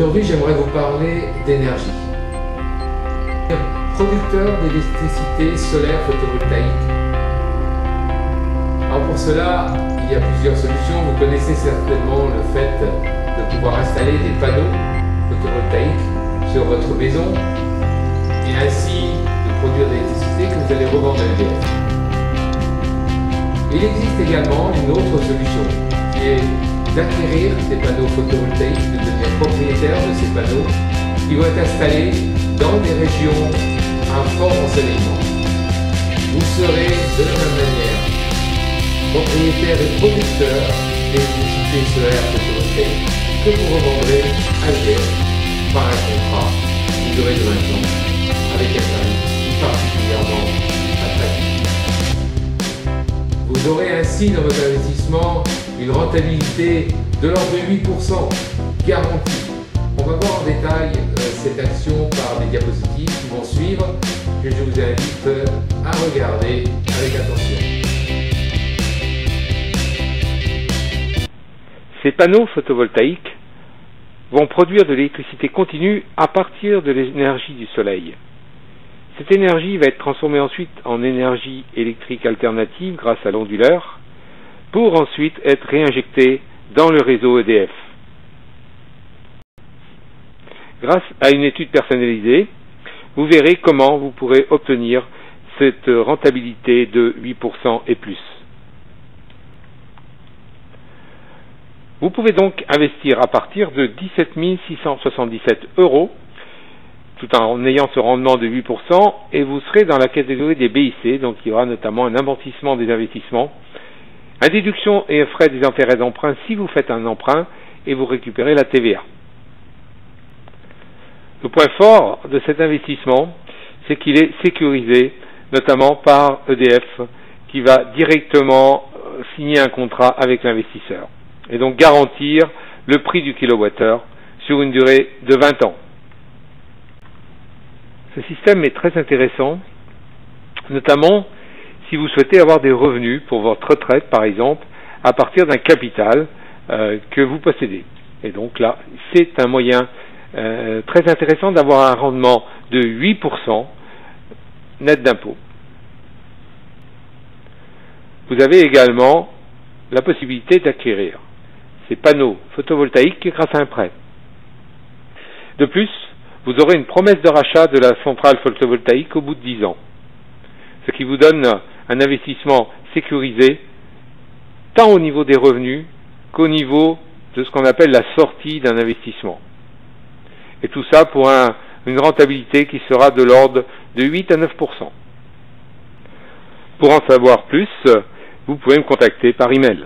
Aujourd'hui, j'aimerais vous parler d'énergie. Producteur d'électricité solaire photovoltaïque. Alors pour cela, il y a plusieurs solutions. Vous connaissez certainement le fait de pouvoir installer des panneaux photovoltaïques sur votre maison et ainsi de produire de l'électricité que vous allez revendre à EDF. Il existe également une autre solution qui est d'acquérir des panneaux photovoltaïques, de devenir propriétaire de ces panneaux qui vont être installés dans des régions à fort ensoleillement. Vous serez de la même manière propriétaire et producteur d'électricité solaire photovoltaïque que vous revendrez à EDF par un contrat d'une durée de 20 ans avec un tarif particulièrement attractif. Vous aurez ainsi dans votre investissement une rentabilité de l'ordre de 8% garantie. On va voir en détail cette action par des diapositives qui vont suivre, que je vous invite à regarder avec attention. Ces panneaux photovoltaïques vont produire de l'électricité continue à partir de l'énergie du soleil. Cette énergie va être transformée ensuite en énergie électrique alternative grâce à l'onduleur, pour ensuite être réinjectée dans le réseau EDF. Grâce à une étude personnalisée, vous verrez comment vous pourrez obtenir cette rentabilité de 8% et plus. Vous pouvez donc investir à partir de 17 677 €, tout en ayant ce rendement de 8%, et vous serez dans la catégorie des BIC, donc il y aura notamment un amortissement des investissements, une déduction et frais des intérêts d'emprunt si vous faites un emprunt, et vous récupérez la TVA. Le point fort de cet investissement, c'est qu'il est sécurisé, notamment par EDF, qui va directement signer un contrat avec l'investisseur, et donc garantir le prix du kilowattheure sur une durée de 20 ans. Ce système est très intéressant, notamment si vous souhaitez avoir des revenus pour votre retraite, par exemple, à partir d'un capital que vous possédez. Et donc là, c'est un moyen très intéressant d'avoir un rendement de 8% net d'impôt. Vous avez également la possibilité d'acquérir ces panneaux photovoltaïques grâce à un prêt. De plus, vous aurez une promesse de rachat de la centrale photovoltaïque au bout de 10 ans, ce qui vous donne un investissement sécurisé tant au niveau des revenus qu'au niveau de ce qu'on appelle la sortie d'un investissement. Et tout ça pour une rentabilité qui sera de l'ordre de 8 à 9%. Pour en savoir plus, vous pouvez me contacter par email.